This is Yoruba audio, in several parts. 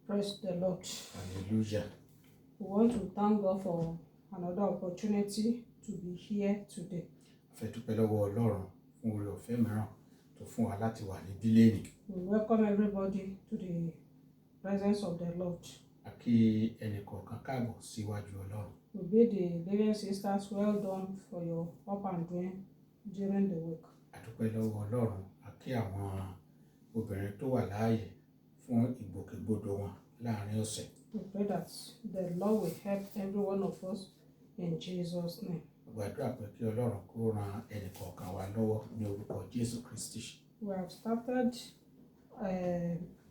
Praise the Lord. Hallelujah. We want to thank God for another opportunity to be here today. A fẹ́ dúpẹ́ lọ́wọ́ Ọlọ́run fún oore ọ̀fẹ́ mìíràn tó fún wa láti wà níbí lénìí. We welcome everybody to the presence of the Lord. A kí ẹnì kọ̀ọ̀kan káàbọ̀ síwájú Ọlọ́run. We bid the living sisters well done for your up and doing during the week. A dúpẹ́ lọ́wọ́ Ọlọ́run. A kí àwọn obìnrin tó wà láàyè fún ìgbòkègbodò wọn láàrin ọ̀sẹ̀. We pray that the Lord will help every one of us in Jesus' name. Gbàdúrà pé kí Ọlọ́run kó ran ẹnì kọ̀ọ̀kan wa lọ́wọ́ ní orúkọ Jésù Kristi. We have started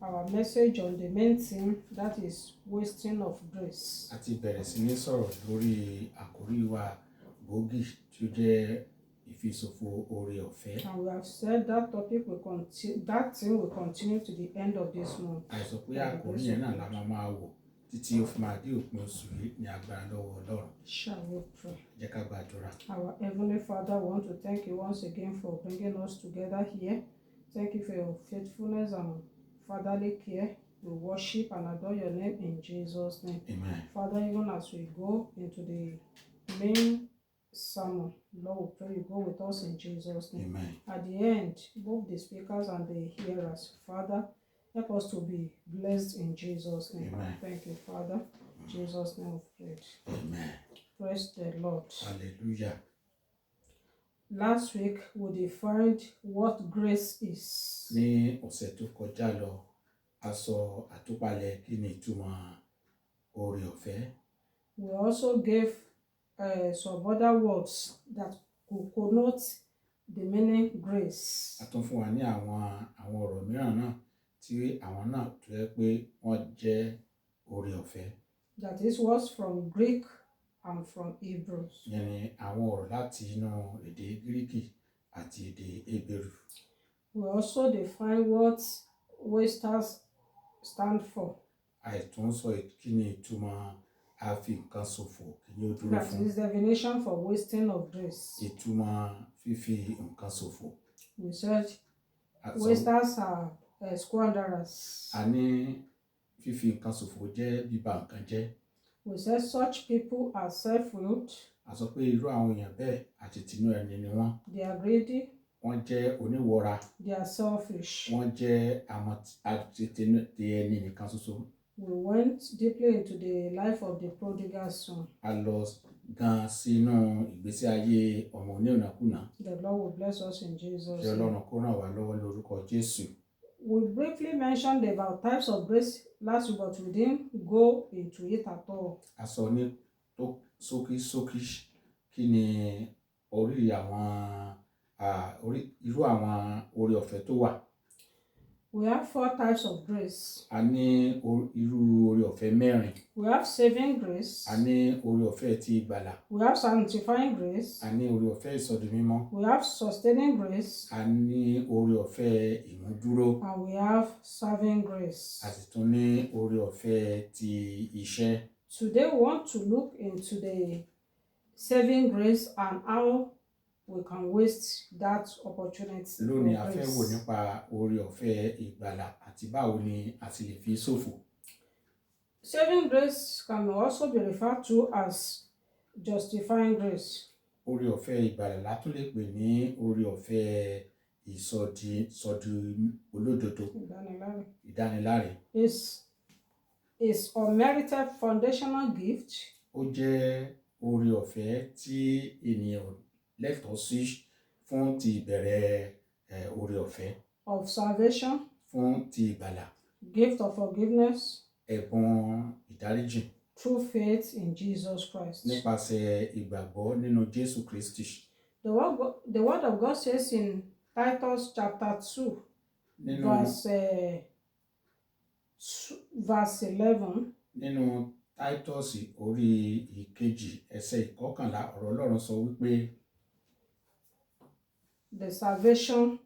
our message on the main theme, that is wasting of grace. A ti bẹ̀rẹ̀ sí ní sọ̀rọ̀ lórí àkórí wa gbòógì tí ó jẹ́ ìfisòfò oore ọ̀fẹ́. And we have said that topic will continue, that thing will continue to the end of this month. Àìsàn pé àkórí yẹn náà la máa wò títí ó fi máa dé òpin oṣù yìí ní agbára lọ́wọ́ Ọlọ́run. Shall we pray? Jẹ́ ká gbàdúrà. Our Heavenly Father, we want to thank you once again for bringing us together here. Thank you for your faithfulness and fatherly care. We worship and adore your name in Jesus' name. Amen. Father, even as we go into the main sermon, Lord, we pray you go with us in Jesus' name. Amen. At the end, both the speakers and the hearers, Father, help us to be blessed in Jesus' name. Amen. Thank you, Father. In Jesus' name we pray. Amen. Praise the Lord. Hallelujah. Last week, we defined what grace is. Ní ọ̀sẹ̀ tó kọjá lọ, a sọ àtúpalẹ̀ kí ni ìtumọ̀ oore ọ̀fẹ́. We also gave some other words that could connote the meaning grace. A tún fún wa ní àwọn ọ̀rọ̀ mìíràn náà tí àwọn náà tó yẹ pé wọ́n jẹ́ oore ọ̀fẹ́. That is words from Greek and from Hebrews. Yẹn ni àwọn ọ̀rọ̀ láti inú èdè Gíríkì àti èdè Hébérù. We also define what wasters stand for. Àìtún sọ kí ni ìtumọ̀ a fi nǹkan ṣòfò kí ni ó dúró That fún. is definition for wasting of grace. Ìtumọ̀ fífi nǹkan ṣòfò. We said A sọ- wasters are squanderers. A ní fífi nǹkan ṣòfò jẹ́ bíba nǹkan jẹ́. We said such people are self-willed, A sọ pé irú àwọn èèyàn bẹ́ẹ̀ àti tinú ẹni ni wọ́n. they are greedy, Wọ́n jẹ́ oníwọra. they are selfish. Wọ́n jẹ́ àti tinú ti ẹni nìkan ṣoṣo. We went deeply into the life of the prodigal son. A lọ gan sínú ìgbésí ayé ọmọ oníhìnàkúnà. The Lord will bless us in Jesus' Kí name. Ọlọ́run kó ràn wá lọ́wọ́ lórúkọ Jésù. We briefly mentioned about types of grace last week, but we didn't go into it at all. A sọ ní tó ṣókíṣókí kí ni irú àwọn oore ọ̀fẹ́ tó wà. We have 4 types of grace. A ní irú oore ọ̀fẹ́ mẹ́rin. We have saving grace. A ní oore ọ̀fẹ́ ti ìgbàlà. We have sanctifying grace. A ní oore ọ̀fẹ́ ìsọdimímọ́. We have sustaining grace. A ní oore ọ̀fẹ́ ìmúdúró. And we have serving grace. A sì tún ní oore ọ̀fẹ́ ti iṣẹ́. Today we want to look into the saving grace and how we can waste that opportunity. Lónìí of a fẹ́ grace. wò nípa oore ọ̀fẹ́ ìgbàlà àti báwo ni a sì lè fi ṣòfò. Saving grace can also be referred to as justifying grace. Oore ọ̀fẹ́ ìgbàlà la tún lè pè ní oore ọ̀fẹ́ ìsọdi olódodo, ìdániláre. Is unmerited foundational gift. Ó jẹ́ oore ọ̀fẹ́ tí ènìyàn lẹ́tọ̀ọ́ sí fún ti ìbẹ̀rẹ̀ oore ọ̀fẹ́. Of salvation. Fún ti ìgbàlà. Gift of forgiveness. Ẹ̀bùn ìdáríjì. Through faith in Jesus Christ. Nípasẹ̀ ìgbàgbọ́ nínú Jésù Kristi. The word of God says in Titus chapter 2, verse 11. Nínú Táítọ́sì orí ìkejì ẹsẹ̀ ìkọkànlá ọ̀rọ̀ Ọlọ́run sọ wípé. The salvation,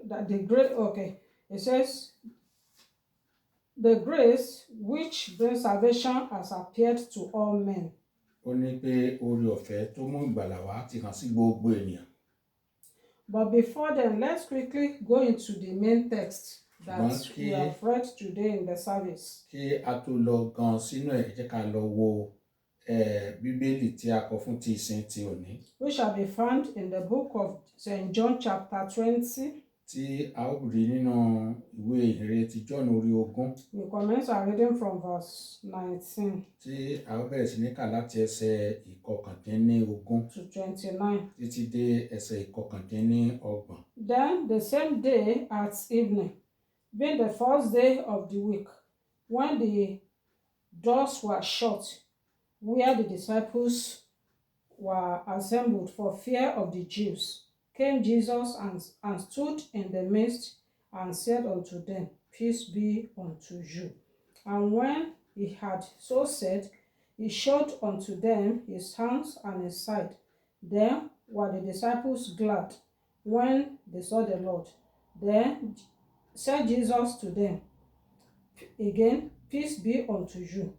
that the great, okay, it says, the grace which brings salvation has appeared to all men. Ó ní pé oore ọ̀fẹ́ tó mú ìgbàlà wá ti hàn sí gbogbo ènìyàn. But before then, let's quickly go into the main text that we have read today in the service. Kí a tó lọ gan sínú ẹ̀, jẹ́ ká lọ wo Bíbélì tí a kọ fún ti ìsìn ti òní. Which shall be found in the book of St. John chapter 20. Tí a ó rí nínú ìwé ìhìnrere ti John orí 20. We commence our reading from verse 19. Tí a ó bẹ̀rẹ̀ sí ní kà láti ẹsẹ̀ 19 to 29. títí dé ẹsẹ̀ 29. Then the same day at evening, being the first day of the week, when the doors were shut, where the disciples were assembled for fear of the Jews, came Jesus and stood in the midst and said unto them, Peace be unto you. And when he had so said, he showed unto them his hands and his side. Then were the disciples glad when they saw the Lord. Then said Jesus to them again, Peace be unto you.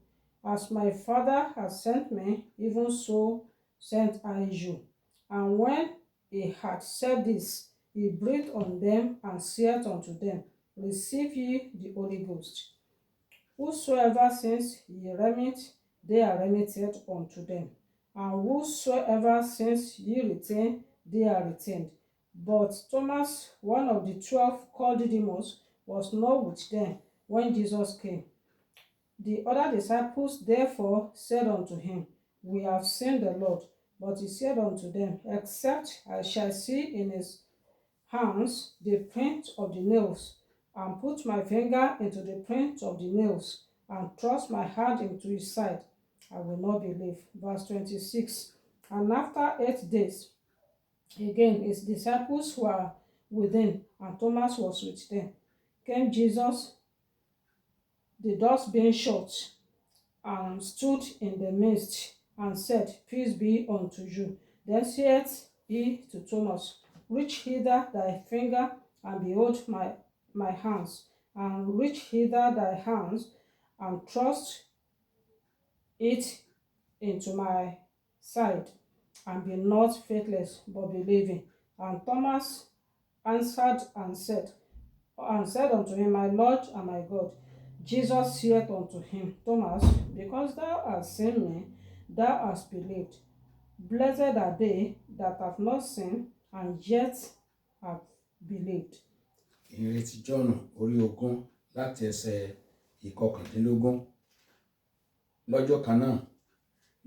As my Father has sent me, even so sent I you. And when he had said this, he breathed on them and said unto them, Receive ye the Holy Ghost. Whosoever sins ye remit, they are remitted unto them. And whosoever sins ye retain, they are retained. But Thomas, one of the 12 called Didymus, was not with them when Jesus came. The other disciples therefore said unto him, We have seen the Lord. But he said unto them, Except I shall see in his hands the print of the nails, and put my finger into the print of the nails, and thrust my hand into his side, I will not believe. Verse 26. And after 8 days, again his disciples were within, and Thomas was with them. Came Jesus, the doors being shut, and stood in the midst, and said, Peace be unto you. Then saith he to Thomas, Reach hither thy finger, and behold my hands, and reach hither thy hands, and thrust it into my side, and be not faithless, but believing. And Thomas answered and said unto him, My Lord and my God. Jesus saith unto him, Thomas, because thou hast seen me, thou hast believed. Blessed are they that have not seen and yet have believed. Ìhìnrere ti John orí 20 láti ẹsẹ̀ 19. Lọ́jọ́ kan náà,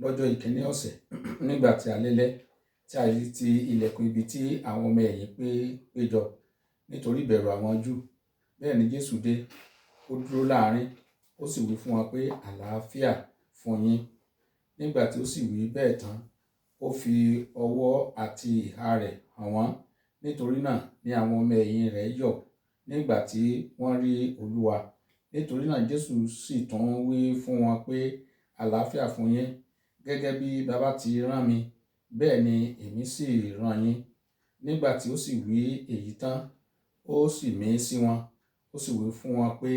lọ́jọ́ ìkíní ọ̀sẹ̀, nígbà tí alẹ́lẹ́, tí a yí ti ilẹ̀kùn ibi tí àwọn ọmọ ẹ̀yìn péjọ nítorí ìbẹ̀rù àwọn Júù. Bẹ́ẹ̀ ni Jésù dé, ó dúró láàrin, ó sì wí fún wọn pé àlàáfíà fún yín. Nígbà tí ó sì wí bẹ́ẹ̀ tán, ó fi ọwọ́ àti ìhà rẹ̀ hàn wọ́n. Nítorí náà ni àwọn ọmọ ẹ̀yìn rẹ̀ yọ̀ nígbà tí wọ́n rí Olúwa. Nítorí náà Jésù sì tún wí fún wọn pé àlàáfíà fún yín. Gẹ́gẹ́ bí Baba ti rán mi, bẹ́ẹ̀ ni èmi sì rán yín. Nígbà tí ó sì wí èyí tán, ó sì mí sí wọn. Ó sì wí fún wọn pé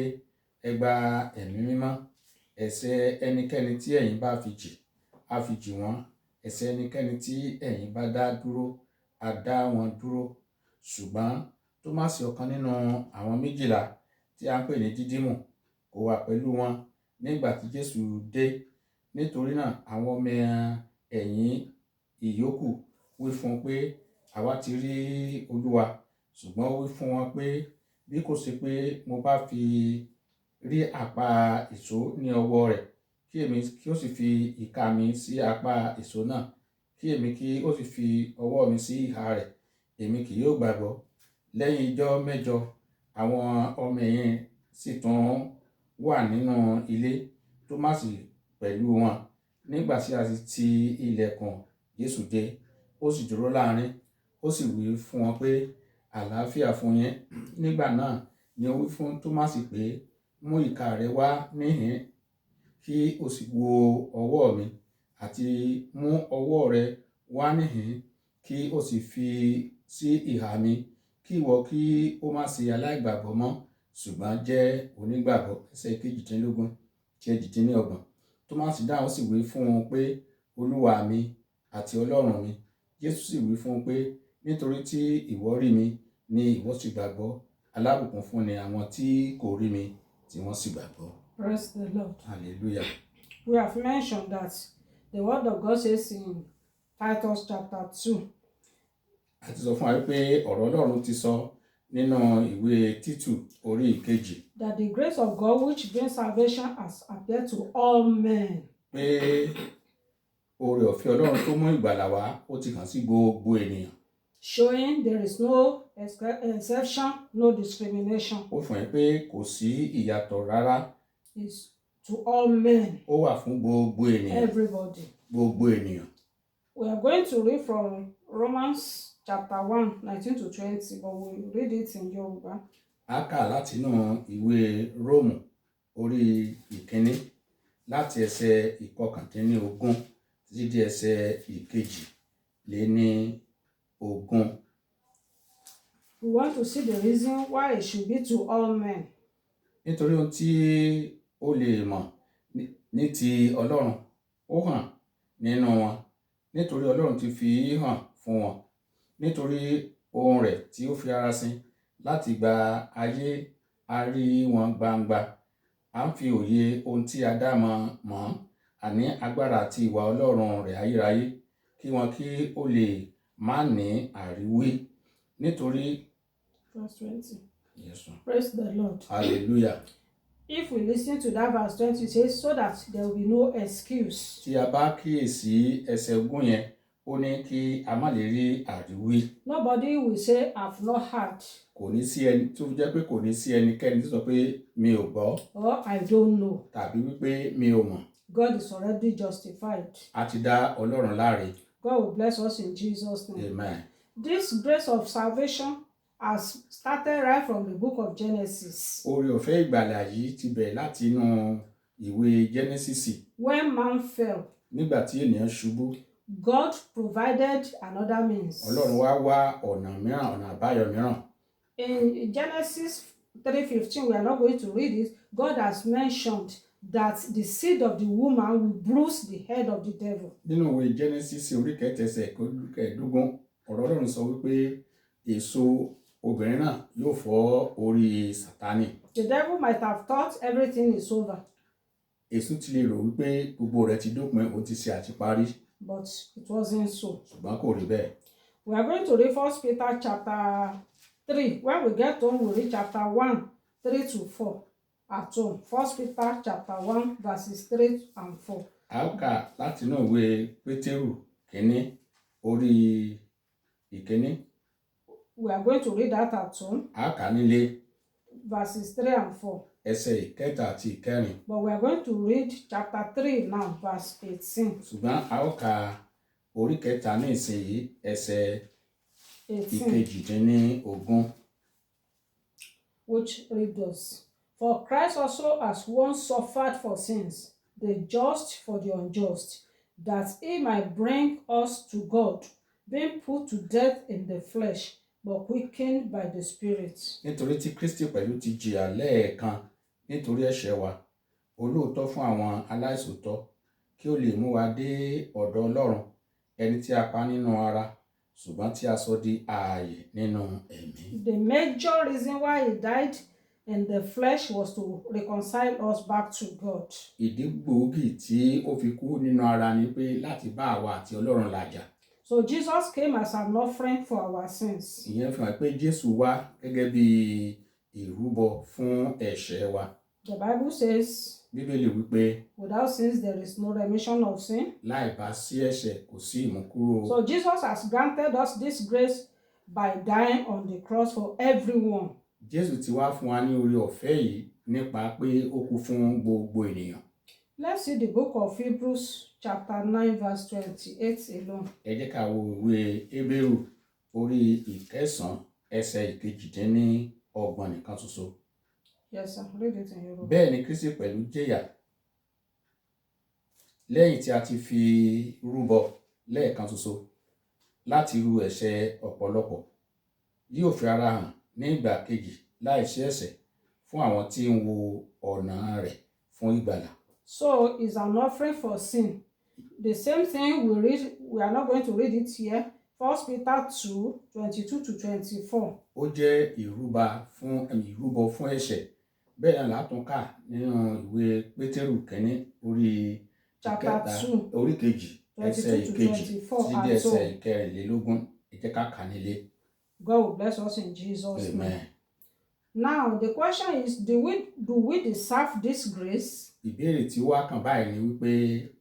ẹ gba ẹ̀mí mímọ́. Ẹ̀ṣẹ̀ ẹnikẹ́ni tí ẹ̀yin bá fi jì, á fi jì wọ́n. Ẹ̀ṣẹ̀ ẹnikẹ́ni tí ẹ̀yin bá dá dúró, á dá wọn dúró. Ṣùgbọ́n Tómásì, ọ̀kan nínú àwọn 12 tí a ń pè ní Dídímù, kò wà pẹ̀lú wọn nígbà tí Jésù dé. Nítorí náà àwọn ọmọ ẹ̀yìn ìyókù wí fún un pé àwa ti rí Olúwa. Ṣùgbọ́n ó wí fún wọn pé bí kò ṣe pé mo bá fi rí àpá ìṣó ní ọwọ́ rẹ̀, kí èmi kí ó sì fi ìka mi sí apá ìṣó náà, kí èmi kí ó sì fi ọwọ́ mi sí ìhà rẹ̀, èmi kì yóò gbàgbọ́. Lẹ́yìn ijọ́ mẹ́jọ, àwọn ọmọ ẹ̀yìn sì tún wà nínú ilé, Tómásì pẹ̀lú wọn. Nígbà tí a sì ti ilẹ̀kùn, Jésù dé, ó sì dúró láàrin, ó sì wí fún wọn pé àlàáfíà fún yín. Nígbà náà ni ó wí fún Tómásì pé mú ìka rẹ wá níhìn-ín, kí o sì wo ọwọ́ mi, àti mú ọwọ́ rẹ wá níhìn-ín, kí o sì fi sí ìhà mi. Kí ìwọ kí ó má ṣe aláìgbàgbọ́ mọ́, ṣùgbọ́n jẹ́ onígbàgbọ́. Ẹsẹ̀ 22 tí 28. Tómásì dáhùn sì wí fún un pé Olúwa mi àti Ọlọ́run mi. Jésù sì wí fún un pé nítorí tí ìwọ rí mi ni ìwọ sì gbàgbọ́. alábùkún fún ni àwọn tí kò rí mi tí wọ́n sì gbàgbọ́. Praise the Lord. Hallelujah. We have mentioned that the word of God says in Titus chapter 2. A ti sọ fún wa pé ọ̀rọ̀ Ọlọ́run ti sọ nínú ìwé Títù orí 2 that the grace of God which brings salvation has appeared to all men. Pé oore ọ̀fẹ́ Ọlọ́run tó mú ìgbàlà wá ó ti kàn sí gbogbo ènìyàn. Showing there is no exception, no discrimination. Ó fún ẹ pé kò sí ìyàtọ̀ rárá. It's to all men. Ó wà fún gbogbo ènìyàn. Everybody. Gbogbo ènìyàn. We are going to read from Romans chapter 1, 19 to 20, but we'll read it in Yoruba. A kà látinú ìwé Róòmù orí 1 láti ẹsẹ̀ 19 títí di ẹsẹ̀ 22. We want to see the reason why it should be to all men. Nítorí ohun tí ó lè mọ̀ ní ti Ọlọ́run ó hàn nínú wọn, nítorí Ọlọ́run ti fi hàn fún wọn, nítorí ohun rẹ̀ tí ó fi ara sin láti gba ayé a rí wọn gbangba. À ń fi òye ohun tí a dá mọ̀ àní agbára àti ìwà Ọlọ́run rẹ̀ ayérayé kí wọn kí ó lè má ní àríwí. Nítorí Verse 20. Yes. Praise the Lord. Hallelujah. If we listen to that verse 20, it says, so that there will be no excuse. Tí a bá kíyèsí ẹsẹ̀ ogún yẹn, ó ní kí a má lè rí àríwí. Nobody will say, I've not heard. Kò ní sí ẹni tó jẹ́ pé kò ní sí ẹnikẹ́ni tó sọ pé mi ò gbọ́. Or I don't know. Tàbí wípé mi ò mọ̀. God is already justified. A ti dá Ọlọ́run láre. God will bless us in Jesus' name. Amen. This grace of salvation has started right from the book of Genesis. Oore ọ̀fẹ́ ìgbàlà yìí ti bẹ̀rẹ̀ láti inú ìwé Genesis. When man fell, nígbà tí ènìyàn ṣubú, God provided another means. Ọlọ́run wá ọ̀nà mìíràn, ọ̀nà àbáyọ mìíràn. In Genesis 3:15, we are not going to read it. God has mentioned that the seed of the woman will bruise the head of the devil. Nínú ìwé Genesis orí 15 ọ̀rọ̀ Ọlọ́run sọ wípé èso obìnrin náà yóò fọ́ orí Sátánì. The devil might have thought everything is over. Èṣù ti lè rò wípé gbogbo rẹ̀ ti dópin, ó ti ṣe àtiparí. But it wasn't so. Ṣùgbọ́n kò rí bẹ́ẹ̀. We are going to read 1 Peter chapter 3. When we get home, we'll read chapter 1, 3 to 4 at home. 1 Peter chapter 1, verses 3 and 4. A ó kà látinú ìwé Pétérù kínní orí 1. We are going to read that at home. A kà nílé. Verses 3 and 4. Ẹsẹ̀ 3 àti 4. But we are going to read chapter 3 now, verse 18. Ṣùgbọ́n a ó kà orí 3 ní ìsinyìí ẹsẹ̀ 18. Which reads, for Christ also has once suffered for sins, the just for the unjust, that he might bring us to God, being put to death in the flesh, but quickened by the Spirit. Nítorí tí Kristi pẹ̀lú ti jìyà lẹ́ẹ̀kan nítorí ẹ̀ṣẹ̀ wa, olóòótọ́ fún àwọn aláìṣòótọ́, kí ó lè mú wa dé ọ̀dọ̀ Ọlọ́run, ẹni tí a pa nínú ara, ṣùgbọ́n tí a sọ di ààyè nínú ẹ̀mí. The major reason why he died in the flesh was to reconcile us back to God. Ìdí gbòógì tí ó fi kú nínú ara ni pé láti bá àwa àti Ọlọ́run làjà. So Jesus came as an offering for our sins. Ìyẹn fi hàn pé Jésù wá gẹ́gẹ́ bí ìrúbọ fún ẹ̀ṣẹ̀ wa. The Bible says, Bíbélì wípé without sins there is no remission of sin. láì bá sí ẹ̀ṣẹ̀ kò sí ìmúkúrò. So Jesus has granted us this grace by dying on the cross for everyone. Jésù ti wá fún wa ní oore ọ̀fẹ́ yìí nípa pé ó kú fún gbogbo ènìyàn. Let's see the book of Hebrews chapter 9 verse 28 alone. Ẹ jẹ́ ká wo ìwé Hébérù orí 9 ẹsẹ̀ 28 nìkan ṣoṣo. Yes, sir. Read it in Yoruba. Bẹ́ẹ̀ ni Kristi pẹ̀lú jẹ̀yà lẹ́yìn tí a ti fi rúbọ lẹ́ẹ̀kan ṣoṣo láti ru ẹ̀ṣẹ̀ ọ̀pọ̀lọpọ̀, yóò fi ara hàn ní ìgbà kejì láìsí ẹ̀ṣẹ̀ fún àwọn tí ń wo ọ̀nà rẹ̀ fún ìgbàlà. So it's an offering for sin. The same thing we read, we are not going to read it here. 1 Peter 2, 22 to 24. ó jẹ́ ìrúbọ fún ẹ̀ṣẹ̀. Bẹ́ẹ̀ náà látún kà nínú ìwé Pétérù kínní Chapter ìkẹta 2, orí kejì ẹsẹ̀ 22 to ìkejì 24 sí dé and so ẹsẹ̀ ìkẹrìnlélógún. Ẹ jẹ́ ká kà á nílé. God will bless us in Jesus' name. Amen. Now, the question is, do we deserve this grace? Ìbéèrè tí ó wá kàn báyìí ni wípé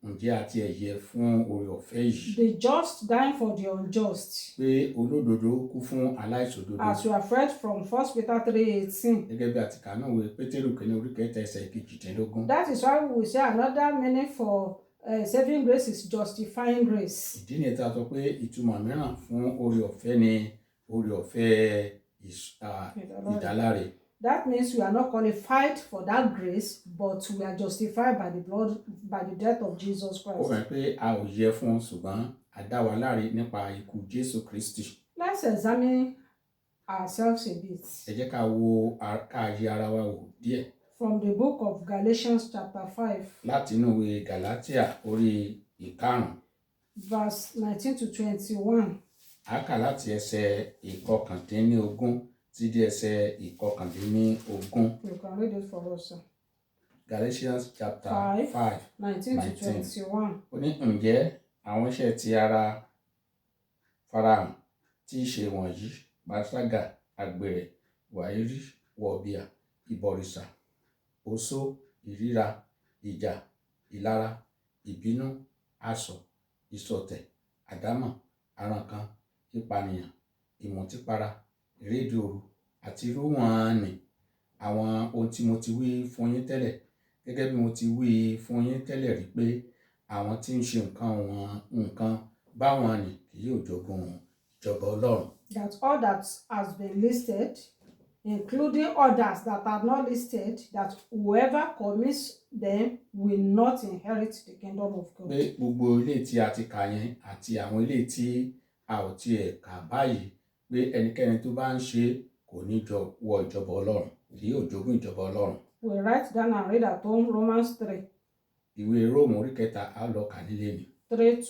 ǹjẹ́ a ti yẹ fún oore ọ̀fẹ́ yìí? The just dying for the unjust. Pé olódodo kú fún aláìṣòdodo. As we have read from 1 Peter 3:18. Gẹ́gẹ́ bí a ti kà náà ìwé Pétérù kínní orí kẹta ẹsẹ̀ kejìdínlógún. That is why we say another meaning for saving grace is justifying grace. Ìdí nìyẹn tí a sọ pé ìtumọ̀ mìíràn fún oore ọ̀fẹ́ ni oore ọ̀fẹ́ ìdáláre. That means we are not qualified for that grace, but we are justified by the blood, by the death of Jesus Christ. Ó fẹ́ pé a ò yẹ fún ṣùgbọ́n a dá wa láre nípa ikú Jésù Kristi. Let's examine ourselves a bit. Ẹ jẹ́ ká yẹ ara wa wò díẹ̀. From the book of Galatians chapter 5. Láti inú ìwé Galatia orí 5. Verse 19 to 21. A kà láti ẹsẹ̀ 19 sí dé ẹsẹ̀ 21. You can read it for us, sir. Galatians chapter 5, 19 to 21. Ó ní ǹjẹ́ àwọn iṣẹ́ ti ara farahàn tí í ṣe wọ̀nyí: panṣágà, àgbèrè, wàhálì, wọ̀bìà, ìbọ̀rìṣà, oṣó, ìríra, ìjà, ìlara, ìbínú, asọ̀, ìṣọ̀tẹ̀, àdámọ̀, àrankàn, ìpànìyàn, ìmùtípara, ìréde òru àti irú wọn ni àwọn ohun tí mo ti wí fún yín tẹ́lẹ̀. Gẹ́gẹ́ bí mo ti wí fún yín tẹ́lẹ̀ rí pé àwọn tí ń ṣe nǹkan báwọn ni kì yóò jogún ìjọba Ọlọ́run. That all that has been listed, including others that are not listed, that whoever commits them will not inherit the kingdom of God. Pé gbogbo ilé tí a ti kà yẹn àti àwọn ilé tí a ò tiẹ̀ kà báyìí, pé ẹnikẹ́ni tó bá ń ṣe kò ní wọ ìjọba Ọlọ́run, kì yóò jogún ìjọba Ọlọ́run. We write down and read at home Romans 3. Ìwé Róòmù orí kẹta á lọ kà nílé ni. 12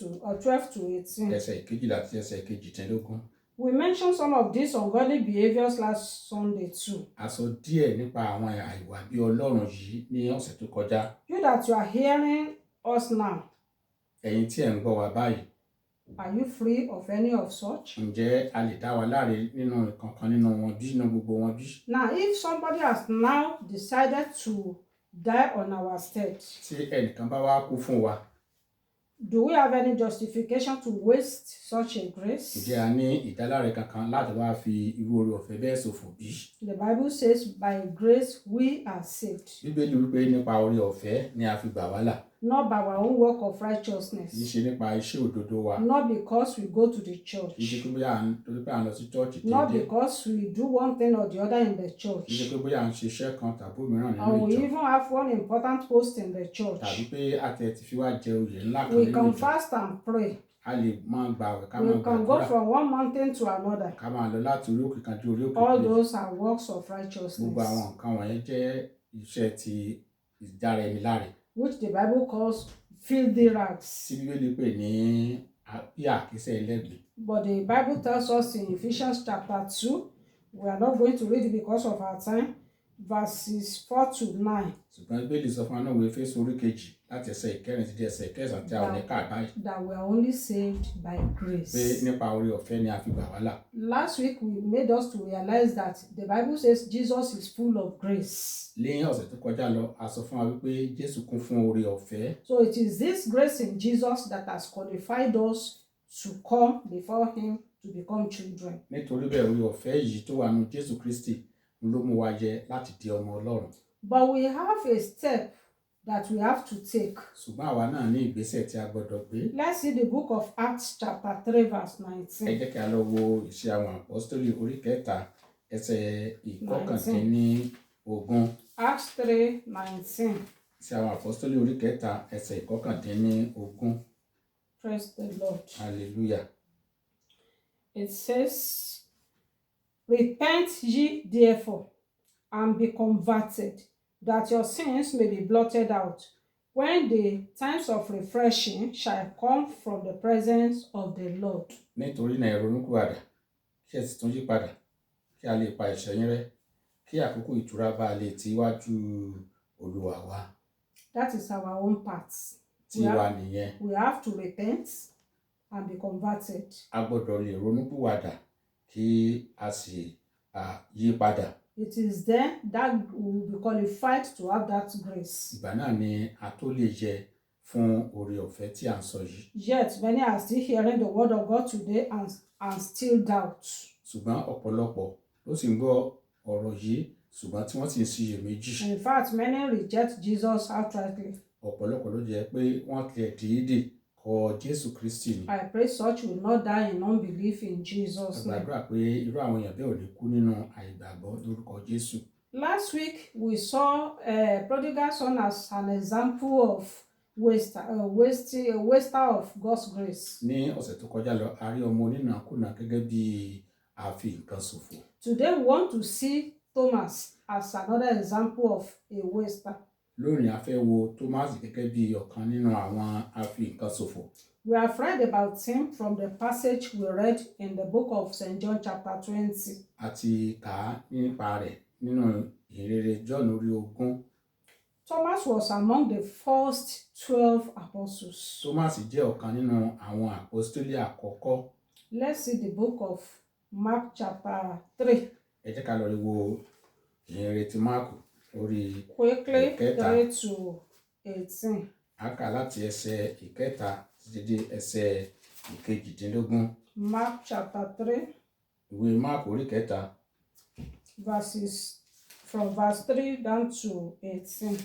to 18. Ẹsẹ̀ 12 àti ẹsẹ̀ 18. We mentioned some of these ungodly behaviors last Sunday too. A sọ díẹ̀ nípa àwọn àìwà bí Ọlọ́run yìí ní ọ̀sẹ̀ tó kọjá. You that you are hearing us now, Ẹ̀yin tí ẹ̀ ń gbọ́ wa báyìí, are you free of any of such? ǹjẹ́ a lè dá wa láre nínú ìkankan nínú wọn bí, nínú gbogbo wọn bí? Now, if somebody has now decided to die on our stead, Tí ẹnìkan bá wá kú fún wa, do we have any justification to waste such a grace? ǹjẹ́ a ní ìdáláre kankan láti wá fi irú oore ọ̀fẹ́ bẹ́ẹ̀ ṣòfò bí? The Bible says, by grace we are saved, Bíbélì wípé nípa oore ọ̀fẹ́ ni a fi gbà wá là. not by our own work of Kì í righteousness, ṣe nípa iṣẹ́ òdodo wa. not because we go to the Kì í ṣe church, pé bóyá torí pé à ń lọ sí chọ́ọ̀chì not déédéé. because we do one thing or the other in the Kì í ṣe church, pé bóyá à ń ṣiṣẹ́ kan tàbí òmíràn and nínú we ìjọ. even have one important post in the Tàbí church. pé a ti fi wá jẹ oyè ńlá kan We nínú can ìjọ. fast and pray. A lè máa gbààwẹ̀ ká máa We can go gbàdúrà. from one mountain to another. Ká máa lọ láti orí òkè kan dé orí òkè All kejì. those are works of Gbogbo righteousness, àwọn nǹkan wọ̀nyẹn jẹ́ iṣẹ́ ti ìdára ẹni láre. which the Bible calls filthy rags. Tí Bíbélì pè ní bí àkísẹ́ ẹlẹ́gbẹ̀ẹ́. But the Bible tells us in Ephesians chapter 2, we are not going to read it because of our time, verses 4 to 9, Ṣùgbọ́n Bíbélì sọ fún wa náà wo Éfésù orí kejì láti ẹsẹ̀ 4 sí ẹsẹ̀ 9 tí a ò ní kà báyìí. that we are only saved by Pé grace. nípa oore ọ̀fẹ́ ni a fi gbà wá là. Last week, we made us to realize that the Bible says Jesus is full of grace. Lẹ́yìn ọ̀sẹ̀ tó kọjá lọ, a sọ fún wa wípé Jésù kún fún oore ọ̀fẹ́. So it is this grace in Jesus that has qualified us to come before him to become children. Nítorí bẹ́ẹ̀ oore ọ̀fẹ́ yìí tó wà nínú Jésù Kristi ló mú wa yẹ láti di ọmọ Ọlọ́run. But we have a step that we have to take. Ṣùgbọ́n àwa náà ní ìgbésẹ̀ tí a gbọ́dọ̀ gbé. Let's see the book of Acts chapter 3 verse Ẹ 19. jẹ́ kí a lọ wo Ìṣe àwọn Àpọ́stélì orí 3 ẹsẹ̀ 19. Acts 3:19. Ìṣe àwọn Àpọ́stélì orí 3 ẹsẹ̀ 19. Praise the Lord. Hallelujah. It says, repent ye therefore, and be converted, that your sins may be blotted out, when the times of refreshing shall come from the presence of the Lord. Nítorí náà ẹ ronúpìwàdà kí ẹ sì tún yí padà kí a lè pa ẹ̀ṣẹ̀ yín rẹ́ kí àkókò ìtura bá lè ti iwájú Olúwa wá. That is our own part. Tiwa nìyẹn. We have to repent and be converted. A gbọ́dọ̀ lè ronúpìwàdà kí a sì yí padà. It is then that we will be qualified to have that grace. Ìgbà náà ni a tó lè yẹ fún oore ọ̀fẹ́ tí à ń sọ yìí. Yet many are still hearing the word of God today and still doubt. Ṣùgbọ́n ọ̀pọ̀lọpọ̀ ló sì ń gbọ́ ọ̀rọ̀ yìí ṣùgbọ́n tí wọ́n sì ń ṣiyèméjì. In fact, many reject Jesus outrightly. Ọ̀pọ̀lọpọ̀ ló jẹ́ pé wọ́n tilẹ̀ dìídì kọ̀ Jésù Kristi ni. I pray such will not die in unbelief in Jesus' name. A gbàdúrà pé irú àwọn èèyàn bẹ́ẹ̀ ò ní kú nínú àìgbàgbọ́ lórúkọ Jésù. Last week we saw prodigal son as an example of waster of God's grace. Ní ọ̀sẹ̀ tó kọjá lọ a rí ọmọ onínàkúnà gẹ́gẹ́ bí àfi nǹkan ṣòfò. Today we want to see Thomas as another example of a waster. Lónìí a fẹ́ wo Thomas gẹ́gẹ́ bí ọ̀kan nínú àwọn àfi nǹkan ṣòfò. We have read about him from the passage we read in the book of St. John chapter 20. A ti kà á nípa rẹ̀ nínú ìhìnrere John orí 20. Thomas was among the first 12 apostles. Thomas jẹ́ ọ̀kan nínú àwọn àpọ́stélì àkọ́kọ́. Let's see the book of Mark chapter 3. Ẹ jẹ́ ká lọ rí wo ìhìnrere ti Máàkù orí Quickly, ìkẹta. 3 to 18. A kà láti ẹsẹ̀ ìkẹta títí dé ẹsẹ̀ ìkejìdínlógún. Mark chapter 3. Ìwé Máàkù orí kẹta. From verse 3 down to 18.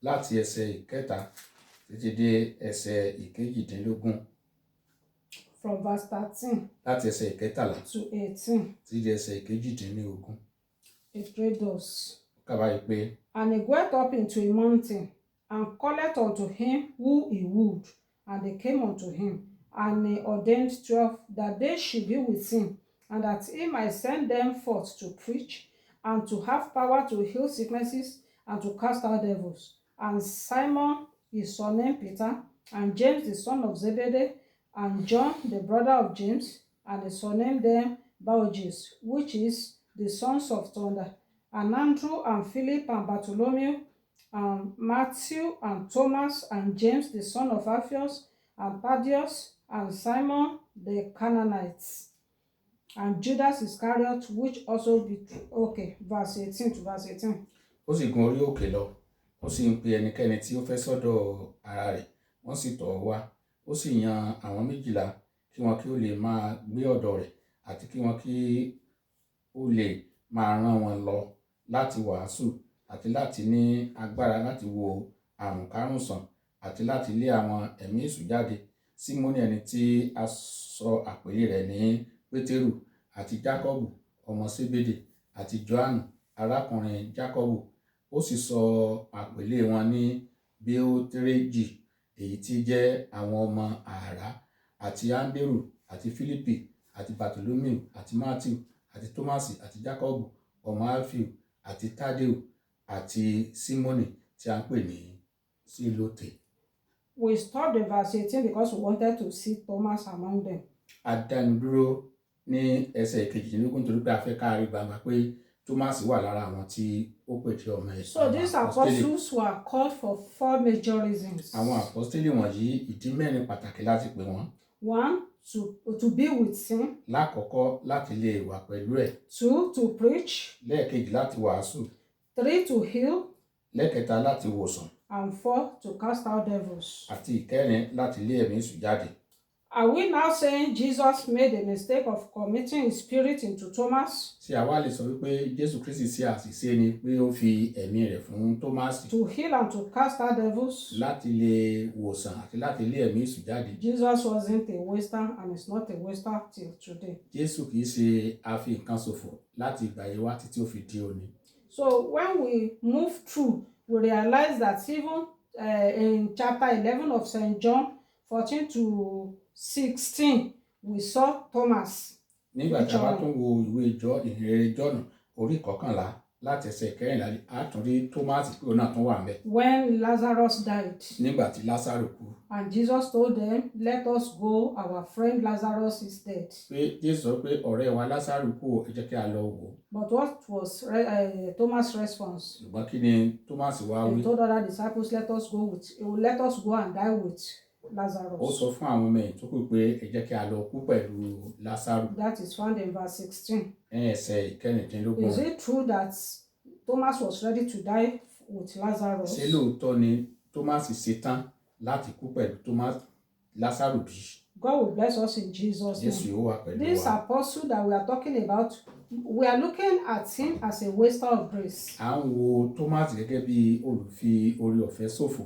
Láti ẹsẹ̀ ìkẹta títí dé ẹsẹ̀ ìkejìdínlógún. From verse 13 Láti ẹsẹ̀ ìkẹtàlá to 18. títí dé ẹsẹ̀ ìkejìdínlógún. It read thus. Ká báyìí pé. And he went up into a mountain, and called unto him who he would, and they came unto him, and he ordained 12 that they should be with him, and that he might send them forth to preach, and to have power to heal sicknesses, and to cast out devils. And Simon his son named Peter, and James the son of Zebedee, and John the brother of James, and he surnamed them Boanerges, which is the sons of thunder, and Andrew, and Philip, and Bartholomew, and Matthew, and Thomas, and James the son of Alphaeus, and Thaddeus, and Simon the Canaanite, and Judas Iscariot, which also betrayed. Okay, verse 18 to verse 18. Ó sì gun orí òkè lọ, ó sì ń pe ẹnikẹ́ni tí ó fẹ́ sọ́dọ̀ ara rẹ̀, wọ́n sì tọ̀ ọ́ wá. Ó sì yan àwọn 12 kí wọn kí ó lè máa gbé ọ̀dọ̀ rẹ̀ àti kí wọn kí ó lè máa rán wọn lọ láti wàásù àti láti ní agbára láti wo àrùn kárùn sàn àti láti lé àwọn ẹ̀mí èṣù jáde. Símónì ẹni tí a sọ àpèlé rẹ̀ ní Pétérù, àti Jákọ́bù ọmọ Sébédè, àti Jòhánù arákùnrin Jákọ́bù. Ó sì sọ àpèlé wọn ní Bóanerges, èyí tí jẹ́ àwọn ọmọ àrá, àti Áńdérù, àti Fílípì, àti Bartholomew, àti Matthew, àti Tómásì, àti Jákọ́bù ọmọ Alfeu, àti Tádéù, àti Símónì tí a ń pè ní Sílótè. We stopped in verse 18 because we wanted to see Thomas among them. A dánu dúró ní ẹsẹ̀ ìkejìdínlógún torí pé a fẹ́ ká rí gbangba pé Thomas wà lára àwọn tí ó pèsè ọmọ ẹ̀. So these apostles were called for 4 major reasons. Àwọn àpọ́stélì wọ̀nyí ìdí 4 pàtàkì láti pè wọ́n. 1, to be with him. Lákọ̀ọ́kọ́ láti lè wà pẹ̀lú ẹ̀. 2, to preach. Lẹ́ẹ̀kejì láti wàásù. 3, to heal. Lẹ́ẹ̀kẹta láti wòsàn. And 4, to cast out devils. Àti ìkẹrin láti lé ẹ̀mí èṣù jáde. Are we now saying Jesus made a mistake of committing his spirit into Thomas? Ṣé àwa lè sọ wípé Jésù Kristi ṣe àṣìṣe ni pé ó fi ẹ̀mí rẹ̀ fún Tómásì? To heal and to cast out devils? Láti lè wòsàn àti láti lé ẹ̀mí èṣù jáde. Jesus wasn't a waster and is not a waster till today. Jésù kìí ṣe àfi nǹkan ṣòfò láti ìgbà yìí wá títí ó fi di òní. So when we move through, we realize that even in chapter 11 of St. John 14 to 16, we saw Thomas. Nígbà tí a bá tún wo ìwé ìhìnrere Jọ́ọ̀nù orí 11 láti ẹsẹ̀ kẹrìnlá a tún rí Thomas pé òun náà tún wà ńbẹ̀ when Lazarus died. nígbà tí Lásárù kú. And Jesus told them, let us go, our friend Lazarus is dead. Pé Jésù sọ pé ọ̀rẹ́ wa Lásárù kú, ẹ jẹ́ kí a lọ wò ó. But what was Thomas' response? Ṣùgbọ́n kí ni Thomas wá wí? He told other disciples, let us go and die with Ó Lazarus. sọ fún àwọn ọmọ ẹ̀yìn tó kù pé ẹ jẹ́ kí a lọ kú pẹ̀lú Lásárù. That is found in verse 16. Ẹsẹ̀ ìkẹrìndínlógún. Is it true that Thomas was ready to die with Lazarus? Ṣé lóòótọ́ ni Thomas ṣetán láti kú pẹ̀lú Lásárù bí? God will bless us in Jesus' Jésù name. yóò wà pẹ̀lú This wa. apostle that we are talking about, we are looking at him as a waster of grace. À ń wo Thomas gẹ́gẹ́ bí olùfi oore ọ̀fẹ́ ṣòfò.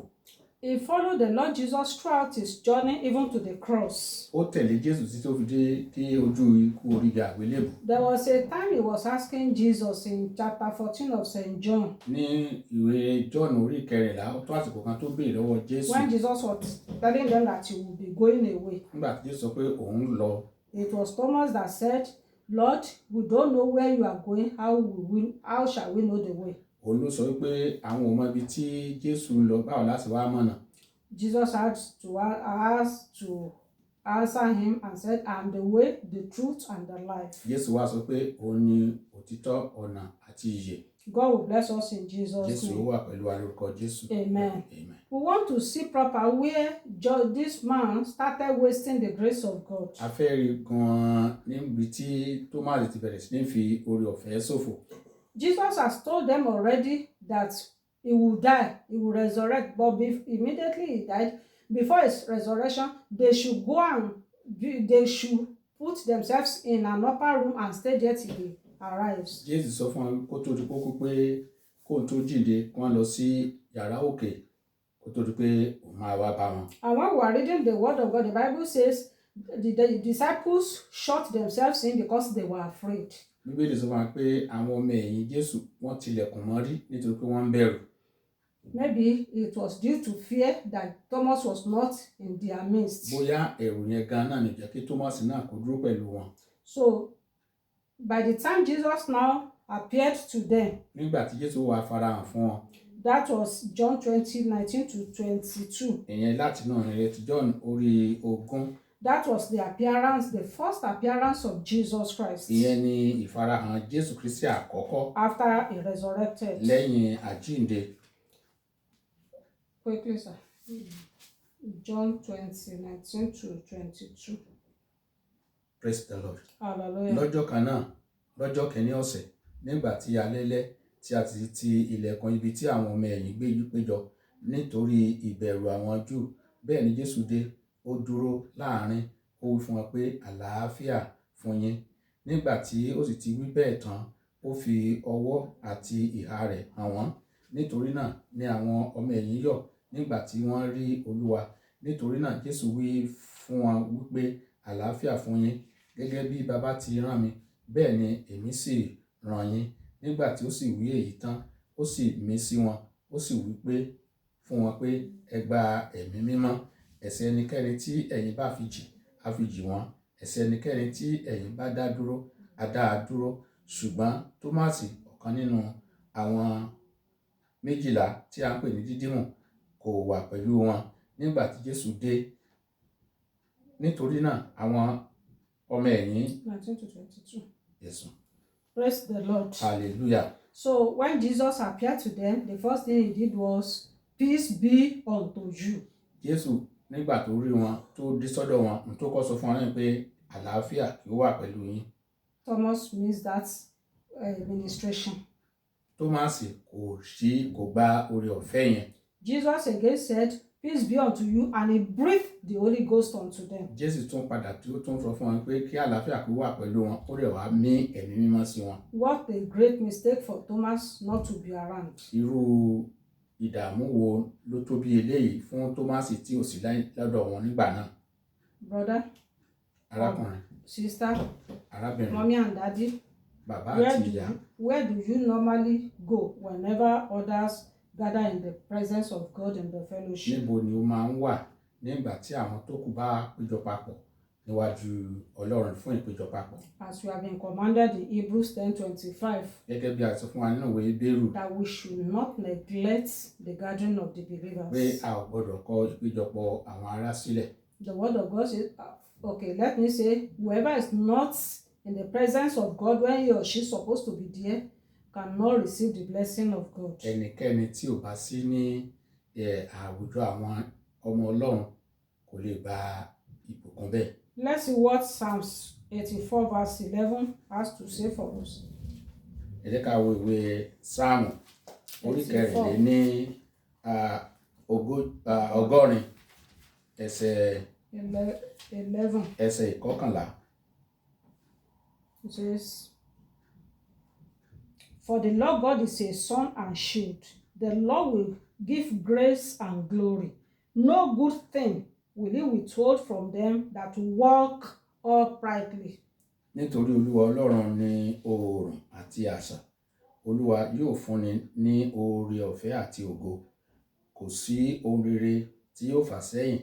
He followed the Lord Jesus throughout his journey, even to the cross. Ó tẹ̀lé Jésù títí ó fi dé ojú ikú orí àgbélébù. There was a time he was asking Jesus in chapter 14 of St. John. Ní ìwé John orí kẹrìnlá, ó tó àsìkò kan tó béèrè lọ́wọ́ Jésù. When Jesus was telling them that he would be going away. Nígbà tí Jésù sọ pé òun ń lọ. It was Thomas that said, Lord, we don't know where you are going. How shall we know the way? Òun ló sọ pé àwọn ò mọ ibi tí Jésù ń lọ, báwo láti wá mọ̀nà. Jesus had to answer him and said, I am the way, the truth, and the life. Jésù wá sọ pé òun ni òtítọ́, ọ̀nà àti ìyè. God will bless us in Jesus' Jésù name. ó wà pẹ̀lú wa lórúkọ Jésù. Amen. Amen. We want to see proper where this man started wasting the grace of God. A fẹ́ rí gan-an níbi tí Thomas ti bẹ̀rẹ̀ sí ní fi oore ọ̀fẹ́ ṣòfò. Jesus has told them already that he will die, he will resurrect, but immediately he died, before his resurrection, they should put themselves in an upper room and stay there till he arrives. Jésù sọ fún wọn kó tó di kókó pé kó tó jíǹde kó wọn lọ sí yàrá òkè kó tó di pé òun máa wá bá wọn. And when we are reading the word of God, the Bible says the disciples shut themselves in because they were afraid. Bíbélì sọ fún wa pé àwọn ọmọ ẹ̀yìn Jésù wọ́n tilẹ̀kùn mọ́rí nítorí pé wọ́n ń bẹ̀rù. Maybe it was due to fear that Thomas was not in their midst. Bóyá ẹ̀rù yẹn gan náà ní jẹ́ kí Thomas náà kó dúró pẹ̀lú wọn. So by the time Jesus now appeared to them, nígbà tí Jésù wá farahàn fún wọn. That was John 20:19-22. Ìyẹn láti náà rẹ̀ ti John orí 20. That was the first appearance of Jesus Christ. Ìyẹn ni ìfarahàn Jésù Kristi àkọ́kọ́. After he resurrected. Lẹ́yìn àjíǹde. Quickly, sir. John 20:19-22. Praise the Lord. Hallelujah. Lọ́jọ́ kan náà, lọ́jọ́ kìíní ọ̀sẹ̀, nígbà tí alẹ́lẹ́ tí a ti ilẹ̀kùn ibi tí àwọn ọmọ ẹ̀yìn péjọ nítorí ìbẹ̀rù àwọn Júù, bẹ́ẹ̀ ni Jésù dé, ó dúró láàrin, ó wí fún wọn pé àlàáfíà fún yín. Nígbà tí ó sì ti wí bẹ́ẹ̀ tán, ó fi ọwọ́ àti ìhà rẹ̀ hàn wọ́n. Nítorí náà ni àwọn ọmọ ẹ̀yìn yọ̀ nígbà tí wọ́n rí Olúwa. Nítorí náà Jésù wí fún wọn wípé àlàáfíà fún yín. Gẹ́gẹ́ bí Baba ti rán mi, bẹ́ẹ̀ ni èmi sì rán yín. Nígbà tí ó sì wí èyí tán, ó sì mí sí wọn, ó sì wí pé fún wọn pé ẹ gba ẹ̀mí mímọ́. Ẹ̀ṣẹ̀ ẹnikẹ́ni tí ẹ̀yin bá fi jì, á fi jì wọ́n. Ẹ̀ṣẹ̀ ẹnikẹ́ni tí ẹ̀yin bá dá dúró, á dá a dúró. Ṣùgbọ́n Tómásì, ọ̀kan nínú àwọn 12 tí a ń pè ní Dídímù, kò wà pẹ̀lú wọn nígbà tí Jésù dé. Nítorí náà àwọn ọmọ ẹ̀yìn 19-22. Jésù. Praise the Lord. Hallelujah. So when Jesus appeared to them, the first thing he did was, peace be unto you. Jésù nígbà tó rí wọn tó dé sọ́dọ̀ wọn, n tó kọ́ sọ fún wọn náà pé àlàáfíà kí ó wà pẹ̀lú yín. Thomas missed that ministration. Tómásì kò gba oore ọ̀fẹ́ yẹn. Jesus again said, peace be unto you, and he breathed the Holy Ghost unto them. Jésù tún padà tí ó tún sọ fún wọn pé kí àlàáfíà kí ó wà pẹ̀lú wọn, ó rẹ̀ wá mí ẹ̀mí mímọ́ sí wọn. What a great mistake for Thomas not to be around. Irú ìdààmú wo ló tó bí eléyìí fún Tómásì tí ò sí lọ́dọ̀ wọn nígbà náà. Brother, arákùnrin, sister, arábìnrin, mommy and daddy, bàbá àti ìyá. Where do you normally go whenever others gather in the presence of God in the fellowship? Níbo ni ó máa ń wà nígbà tí àwọn tó kù bá péjọ papọ̀ níwájú Ọlọ́run fún ìpéjọ papọ̀. As we have been commanded in Hebrews 10:25. Gẹ́gẹ́ bí a sọ fún wa nínú ìwé Hébérù. That we should not neglect the gathering of the believers. Pé a ò gbọdọ̀ kọ ìpéjọpọ̀ àwọn ará sílẹ̀. The word of God says, okay, let me say, whoever is not in the presence of God when he or she is supposed to be there cannot receive the blessing of God. Ẹnikẹ́ni tí ò bá sí ní àwùjọ àwọn ọmọ Ọlọ́run kò lè gba ìbùkún bẹ́ẹ̀. Let's see what Psalms 84 verse 11 has to say for us. Ẹ jẹ́ ká wo ìwé Sáàmù orí kẹrìnlé ní ọgọ́rin ẹsẹ̀ 11. Ẹsẹ̀ ìkọkànlá. It says, for the Lord God is a sun and shield. The Lord will give grace and glory. No good thing will he withhold from them that walk uprightly. Nítorí Olúwa Ọlọ́run ni oòrùn àti àṣà. Olúwa yóò fúnni ní oore ọ̀fẹ́ àti ògo. Kò sí ohun rere tí yóò fà sẹ́yìn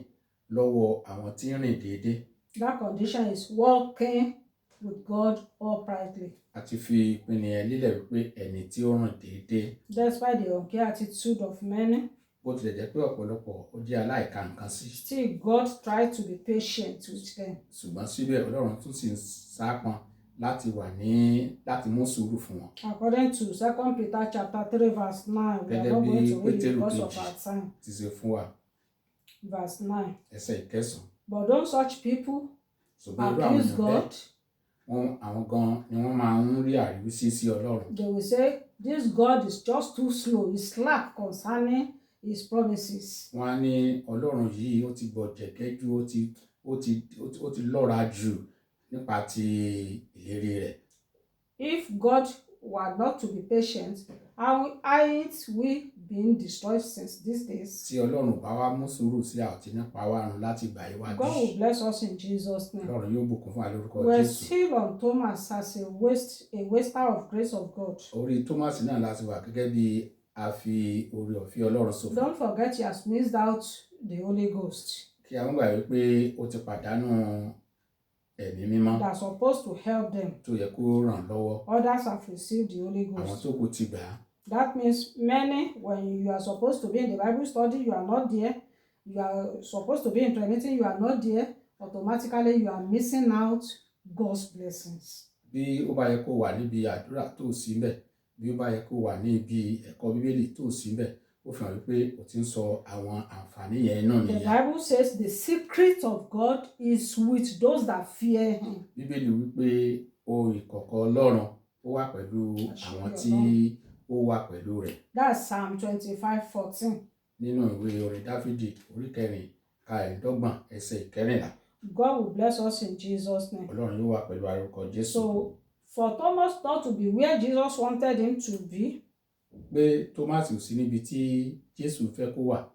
lọ́wọ́ àwọn tí ń rìn déédéé. That condition is walking with God uprightly. Àti fi ìpinnu ẹ̀ lílẹ̀ wípé ẹni tí ó rìn déédéé. Despite the unfair attitude of many. Bó tilẹ̀ jẹ́ pé ọ̀pọ̀lọpọ̀ ó jẹ́ aláìka nǹkan sí. Still God tried to be patient with them. Ṣùgbọ́n síbẹ̀ Ọlọ́run tún sì ń sápọn láti mú sùúrù fún wọn. According to 2 Peter chapter 3 verse 9, we are not going to read it because of our time. Ti ṣe fún wa. Verse 9. Ẹsẹ̀ ìkẹsàn. But don't such people abuse God. Àwọn gan ni wọ́n máa ń rí àríwísí sí Ọlọ́run. They will say, this God is just too slow, he's slack concerning his promises. Wọ́n á ní Ọlọ́run yìí ó ti gbọ̀jẹ̀gẹ́jú, ó ti lọ́ra jù nípa ti ìlérí rẹ̀. If God were not to be patient, how ain't we been destroyed since these days? Tí Ọlọ́run bá wá mú sùúrù sí àti nípa wa run láti gbà iwájú. God will bless us in Jesus' name. Ọlọ́run yóò bùkún fún wa lórúkọ Jésù. We're still on Thomas as a waster of grace of God. Orí Thomas náà láti wà gẹ́gẹ́ bí a fi oore ọ̀fẹ́ Ọlọ́run ṣòfò. Don't forget he has missed out the Holy Ghost. Kí a mọ̀ gbà wípé ó ti pàdánù ẹ̀mí mímọ́. That's supposed to help them. Tó yẹ kó ràn lọ́wọ́. Others have received the Holy Ghost. Àwọn tó kù ti gbà á. That means many, when you are supposed to be in the Bible study, you are not there. You are supposed to be in prayer meeting, you are not there. Automatically, you are missing out God's blessings. Bí ó bá yẹ kó wà níbi àdúrà tó sí ńbẹ̀, bí ó bá yẹ kó wà níbi ẹ̀kọ́ Bíbélì tó sí ńbẹ̀, ó fi hàn wípé ó ti ń sọ àwọn àǹfààní yẹn náà nìyẹn. The Bible says the secret of God is with those that fear him. Bíbélì wípé ohun ìkọ̀kọ̀ Ọlọ́run ó wà pẹ̀lú àwọn tí ó wà pẹ̀lú rẹ̀. That's Psalm 25:14. Nínú ìwé orin Dáfídì orí kẹrìndínlọ́gbọ̀n ẹsẹ̀ ìkẹrìnlá. God will bless us in Jesus' name. Ọlọ́run yóò wà pẹ̀lú arúkọ Jésù. So for Thomas not to be where Jesus wanted him to be. Pé Thomas ò sí níbi tí Jésù fẹ́ kó wà.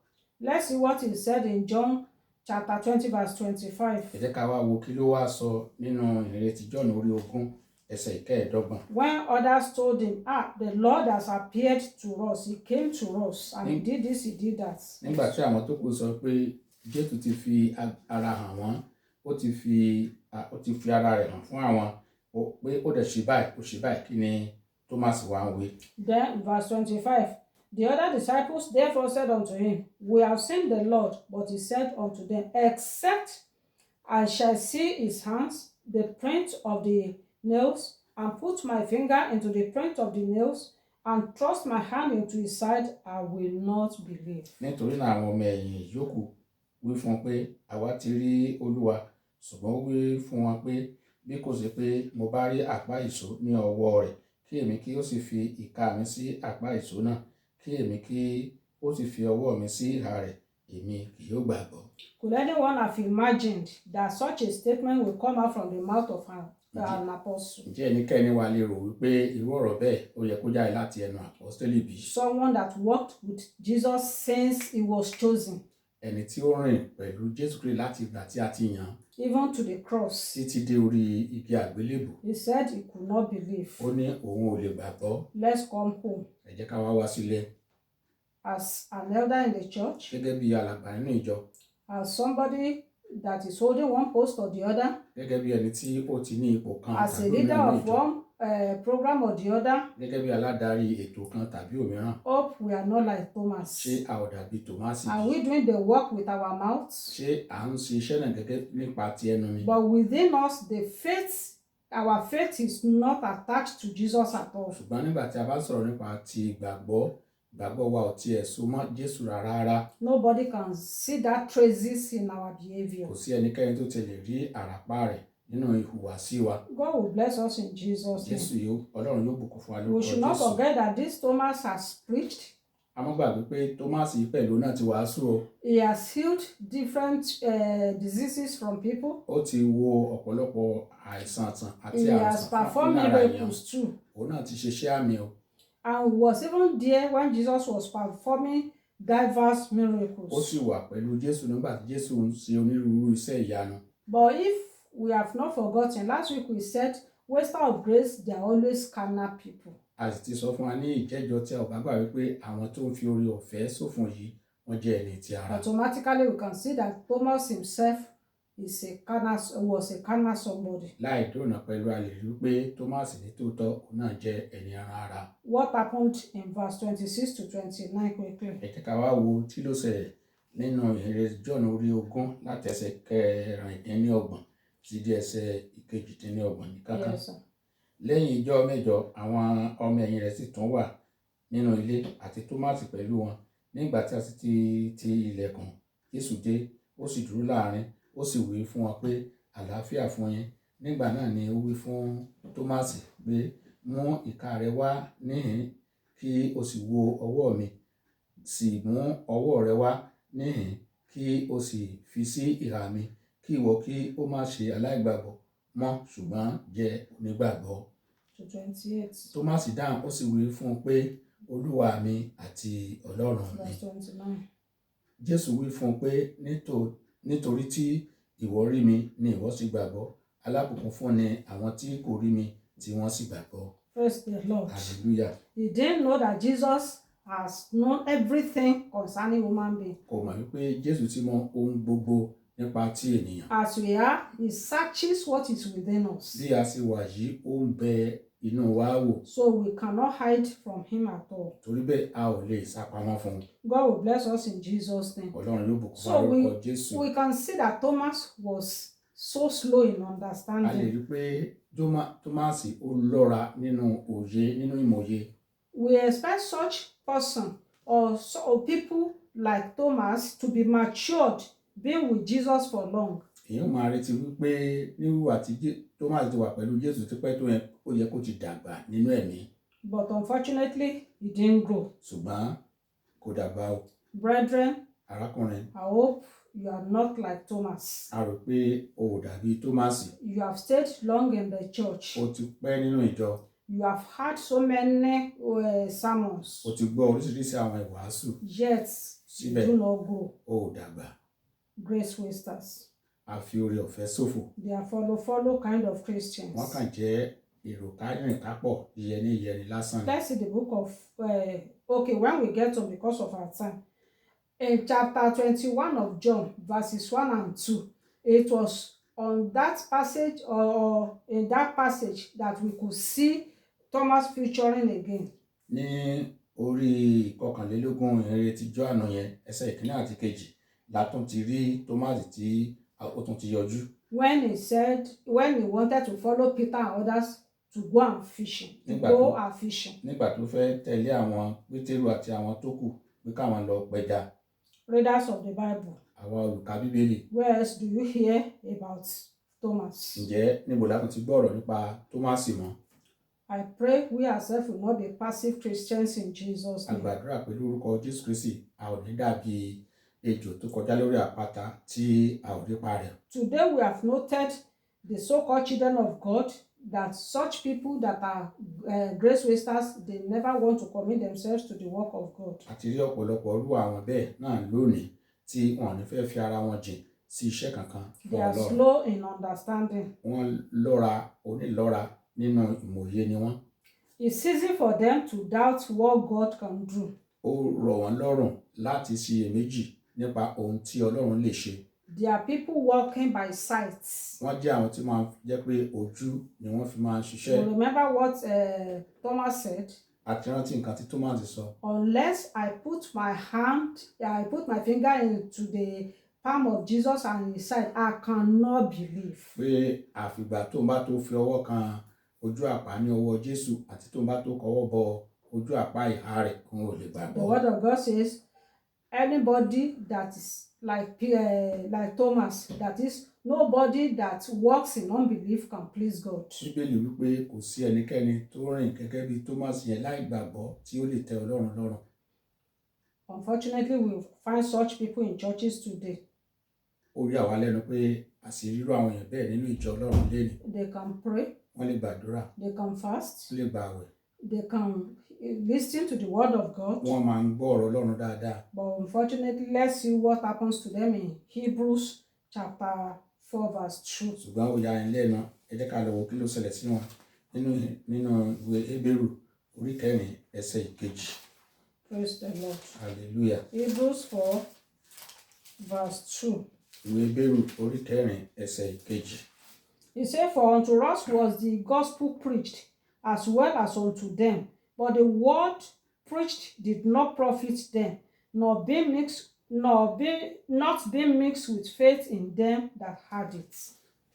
Let's see what he said in John chapter 20 verse 25. Ẹ jẹ́ ká wá wo kí ló wá sọ nínú ìrètí John orí 20 ẹsẹ̀ ìkẹẹ̀dọ́gbọ̀n. When others told him, the Lord has appeared to us, he came to us, and he did this, he did that. Nígbà tí àwọn tó kù sọ pé Jésù ti fi ara hàn wọ́n, ó ti fi ara rẹ̀ hàn fún àwọn pé ó dẹ̀ ṣe báyìí, kí ni Thomas wá ń wí. Then verse 25, the other disciples therefore said unto him, we have seen the Lord, but he said unto them, except I shall see his hands, the print of the nails, and put my finger into the print of the nails, and thrust my hand into his side, I will not believe. Nítorí náà àwọn ọmọ ẹ̀yìn yòókù wí fún un pé àwa ti rí Olúwa, ṣùgbọ́n ó wí fún wọn pé bí kò ṣe pé mo bá rí àpá ìṣó ní ọwọ́ rẹ̀, kí èmi kí ó sì fi ìka mi sí àpá ìṣó náà, kí èmi kí ó sì fi ọwọ́ mi sí ìhà rẹ̀, èmi kì yóò gbàgbọ́. Could anyone have imagined that such a statement will come out from the mouth of an apostle? Ǹjẹ́ ẹnikẹ́ni wa lè rò wípé irú ọ̀rọ̀ bẹ́ẹ̀ ó yẹ kó jáde láti ẹnu àpọ́stélì bí? Someone that walked with Jesus since he was chosen. Ẹni tí ó rìn pẹ̀lú Jésù Kristi láti ìgbà tí a ti yàn. Even to the cross. Títí dé orí igi àgbélébù. He said he could not believe. Ó ní òun ò lè gbàgbọ́. Let's come home. Ẹ jẹ́ ká wá sílé. As an elder in the church. Gẹ́gẹ́ bí alàgbà nínú ìjọ. As somebody that is holding one post or the other, gẹ́gẹ́ bí ẹni tí ó ti ní ipò kan as a tàbí leader òmíràn ní of ìjọ, one program or the other. gẹ́gẹ́ bí aládarí ètò kan tàbí òmíràn. Hope we are not like Thomas. Ṣé a ò dàbí Tòmásì Are bí? we doing the work with our mouths? Ṣé à ń ṣe iṣẹ́ náà gẹ́gẹ́ nípa ti ẹnu mi? But within us, our faith is not attached to Jesus at all. Ṣùgbọ́n nígbà tí a bá sọ̀rọ̀ nípa ti ìgbàgbọ́ wa ò tiẹ̀ so mọ́ Jésù rárá. Nobody can see that traces in our behavior. Kò sí ẹnikẹ́ni tó ti lè rí àràpá rẹ̀ nínú ìhùwàsí wa. God will bless us in Jesus' name. Ọlọ́run yóò bùkún fún wa lórúkọ Jésù. We should not forget that this Thomas has preached. A má gbàgbé pé Tómásì pẹ̀lú náà ti wàásù o. He has healed different diseases from people. Ó ti wo ọ̀pọ̀lọpọ̀ àìsàn àti He has performed miracles too. Òun náà ti ṣiṣẹ́ àmì o. And was even there when Jesus was performing diverse miracles. Ó sì wà pẹ̀lú Jésù nígbà tí Jésù ń ṣe onírúurú iṣẹ́ ìyanu. But if we have not forgotten, last week we said, waster of grace, they are always carnal people. A sì ti sọ fún wa ní ìjẹ́jọ́ tí a ò bá gbà wípé àwọn tó ń fi oore ọ̀fẹ́ ṣòfò yìí wọ́n jẹ́ ẹni ti ara. Automatically we can see that Thomas himself was a carnal somebody. Láì dóònà pẹ̀lú a lè rí pé Thomas ní tòótọ́ òun náà jẹ́ ẹni ara. What happened in verse 26 to 29 quickly? Ẹ jẹ́ ká wá wo tí ló ṣẹlẹ̀ nínú ìhìnrere John orí 20 láti ẹsẹ̀ 24 sí di ẹsẹ̀ 28 ní kánkán. Yes, sir. Lẹ́yìn ijọ́ mẹ́jọ àwọn ọmọ ẹ̀yìn rẹ̀ sì tún wà nínú ilé àti Thomas pẹ̀lú wọn. Nígbà tí a sì ti ilẹ̀kùn, Jésù dé, ó sì dúró láàrin, ó sì wí fún wọn pé àlàáfíà fún yín. Nígbà náà ni ó wí fún Thomas pé mú ìka rẹ wá níhìn kí o sì wo ọwọ́ mi, sì mú ọwọ́ rẹ wá níhìn kí o sì fi sí ìhà mi, kí ìwọ kí ó má ṣe aláìgbàgbọ́ mọ́ ṣùgbọ́n jẹ́ onígbàgbọ́. To 28. Thomas dáhùn ó sì wí fún un pé Olúwa mi àti Ọlọ́run mi. Verse 29. Jésù wí fún un pé nítorí tí ìwọ rí mi ni ìwọ sì gbàgbọ́. Alábùkún fún ni àwọn tí kò rí mi tí wọ́n sì gbàgbọ́. Praise the Lord. Hallelujah. He didn't know that Jesus has known everything concerning human being. Kò mọ̀ wípé Jésù ti mọ ohun gbogbo nípa ti ènìyàn. As we are, he searches what is within us. Bí a ṣe wà yìí, ó ń bẹ inú wa wò. So we cannot hide from him at all. Torí bẹ́ẹ̀ a ò lè sá pamọ́ fún un. God will bless us in Jesus' name. Ọlọ́run yóò bùkún So wa lórúkọ Jésù. we can see that Thomas was so slow in A lè understanding. rí pé Tómásì ó lọ́ra nínú ìmọ̀ye. We expect such person or people like Thomas to be matured, being with Jesus for long. Èèyàn máa retí wípé níwùwà tí Tómásì ti wà pẹ̀lú Jésù tipẹ́ tó yẹn ó yẹ kó ti dàgbà nínú ẹ̀mí. But unfortunately, he didn't grow. Ṣùgbọ́n kò dàgbà o. Brethren, Arákùnrin, I hope you are not like Thomas. a rò pé o ò dàbí Tómásì. You have stayed long in the church. O ti pẹ́ nínú ìjọ. You have heard so many sermons. O ti gbọ́ oríṣiríṣi àwọn ìwàásù. Yet, you Síbẹ̀, do not grow. o ò dàgbà. Grace wasters. A fi oore ọ̀fẹ́ ṣòfò. They are follow kind of Christians. Wọ́n kàn jẹ́ èrò kárìn kápọ̀ yẹni lásán. Let's see the book of, when we get to, because of our time. In chapter 21 of John, verses 1 and 2, it was on that passage or in that passage that we could see Thomas featuring again. Ní orí 21 ìhìnrere ti Jòhánù yẹn, ẹsẹ̀ 1 àti 2, la tún ti rí Tómásì tí ó tún ti yọjú. When he wanted to follow Peter and others to go and fishing, Nígbà tó fẹ́ tẹ̀lé àwọn Pétérù àti àwọn tó kù pé káwọn lọ pẹja. Readers of the Bible, Àwa olùkà Bíbélì. where else do you hear about Thomas? Ǹjẹ́ níbo la tún ti gbọ́ ọ̀rọ̀ nípa Tómásì mọ́? I pray we ourselves will not be passive Christians in Jesus' A name. gbàdúrà pé lórúkọ Jésù Kristi a ò ní dàbí ejò tó kọjá lórí àpáta tí a ò rí pa rẹ̀. Today we have noted the so-called children of God, that such people that are grace wasters, they never want to commit themselves to the work of God. Àti rí ọ̀pọ̀lọpọ̀ irú àwọn bẹ́ẹ̀ náà lónìí tí wọn ò ní fẹ́ fi ara wọn jìn sí iṣẹ́ kankan fún They are Ọlọ́run. slow in understanding. Wọ́n onílọ́ra nínú ìmọ̀ye ni wọ́n. It's easy for them to doubt what God can do. Ó rọ̀ wọ́n lọ́rùn láti ṣiyèméjì nípa ohun tí Ọlọ́run lè ṣe. There are people walking by sight. wọ́n jẹ́ àwọn tí máa ń jẹ́ pé ojú ni wọ́n fi máa ń ṣiṣẹ́. You remember what Thomas said? àti rántí nǹkan tí Thomas sọ. Unless I put my finger into the palm of Jesus and his side, I cannot believe. pé àfìgbà tó ń bá tó fi ọwọ́ kan ojú àpá ní ọwọ́ Jésù àti tó ń bá tó kọwọ́ bọ ojú àpá ìhà rẹ̀ kún ò lè gbàgbọ́. The word of God says, anybody that is like Thomas, that is, nobody that walks in unbelief can please God. Bíbélì wípé kò sí ẹnikẹ́ni tó rìn gẹ́gẹ́ bí Thomas yẹn láì gbàgbọ́ tí ó lè tẹ́ Ọlọ́run lọ́rùn. Unfortunately, we find such people in churches today. Ó rí àwa lẹ́nu pé àṣírírò àwọn èèyàn bẹ́ẹ̀ nínú ìjọ Ọlọ́run lénìí. They can pray. Wọ́n lè gbàdúrà. They can fast. Wọ́n lè gba àwẹ̀. They can listen to the word of God. Wọ́n máa ń gbọ́ ọ̀rọ̀ Ọlọ́run dáadáa. But unfortunately, let's see what happens to them in Hebrews chapter 4 verse 2. Ṣùgbọ́n ó ya ẹni lẹ́nu, ẹ jẹ́ ká lọ wo kí ló ṣẹlẹ̀ sí wọn nínú ìwé Hébérù orí 4 ẹsẹ̀ 2. Praise the Lord. Hallelujah. Hebrews 4 verse 2. Ìwé Hébérù orí 4 ẹsẹ̀ 2. He said, for unto us was the gospel preached as well as unto them, but the word preached did not profit them, not being mixed with faith in them that had it.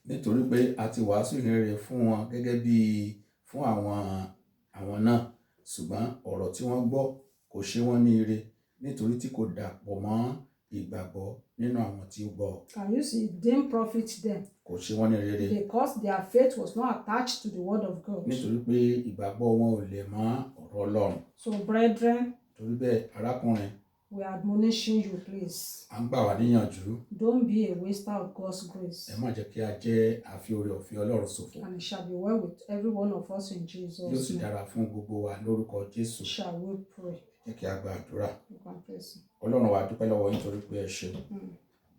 Nítorí pé a ti wàásù ìrere fún wọn gẹ́gẹ́ bí fún àwọn náà, ṣùgbọ́n ọ̀rọ̀ tí wọ́n gbọ́ kò ṣe wọ́n ní ire nítorí tí kò dàpọ̀ mọ́ ìgbàgbọ́ nínú àwọn tí ó gbọ́. Can you see? It didn't profit them. Kò ṣe wọ́n ní rere. Because their faith was not attached to the word of God. Nítorí pé ìgbàgbọ́ wọn ò lè mọ́ ọ̀rọ̀ Ọlọ́run. So brethren, torí bẹ́ẹ̀ arákùnrin, we are admonishing you, please. à ń gbà wá níyànjú. Don't be a waster of God's grace. Ẹ má jẹ́ kí a jẹ́ àfi oore ọ̀fẹ́ Ọlọ́run ṣòfò. And it shall be well with every one of us in Jesus' name. Yóò sì dára fún gbogbo wa lórúkọ Jésù. Shall we pray? Jẹ́ kí a gba àdúrà. You can pray. Ọlọ́run wa dúpẹ́ lọ́wọ́ yín torí pé ẹ ṣeun.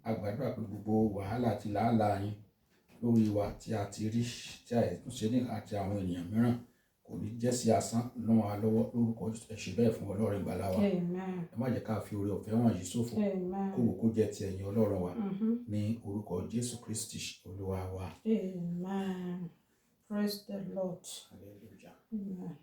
A gbàdúrà pé gbogbo wàhálà àti làálàá yín lórí wa tí a ti rí tí a tún ṣe ní àti àwọn ènìyàn mìíràn kò ní jẹ́ sí asán ràn wá lọ́wọ́ lórúkọ ẹ ṣe bẹ́ẹ̀ fún Ọlọ́run ìgbàlà wa. Amen. Ẹ má jẹ́ ká fi oore ọ̀fẹ́ wọ̀nyí ṣòfò. Amen. Kó wò kó jẹ́ ti ẹ̀yin Ọlọ́run wa ní orúkọ Jésù Kristi Olúwa wa. Amen. Praise the Lord. Hallelujah. Amen.